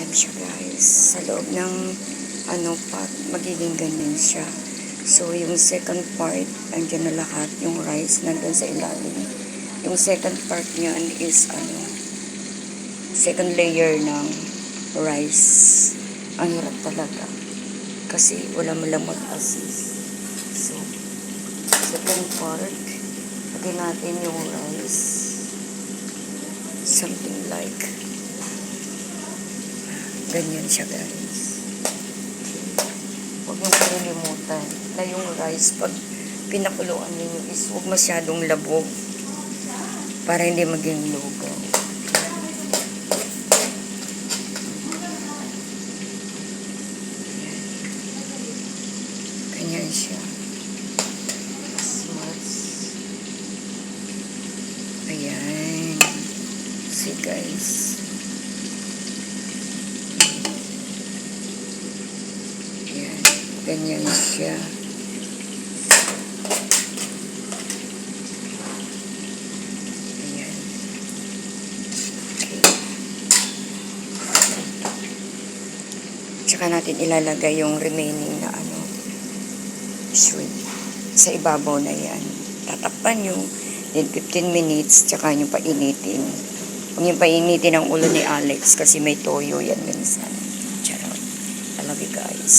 Ayan siya guys. Sa loob ng pot, magiging ganyan siya. So, yung second part, andyan na lahat. Yung rice, nandun sa ilalim. Yung second part niyan is, second layer ng rice. Ang hirap talaga. Kasi wala mo lang mag-assist. So, second part, lagyan natin yung rice. Something like, ganyan siya guys. Huwag nyo malilimutan na yung rice, pag pinakuluan ninyo is huwag masyadong labog para hindi maging lugaw. Ganyan siya. Mas. Ayan. See guys. Ayan. Ganyan siya. Tsaka natin ilalagay yung remaining na shrimp sa ibabaw na yan. Tatakpan nyo, then 15 minutes, tsaka nyo painitin. Huwag nyo painitin ang ulo ni Alex kasi may toyo yan minsan. Charot. I love you guys.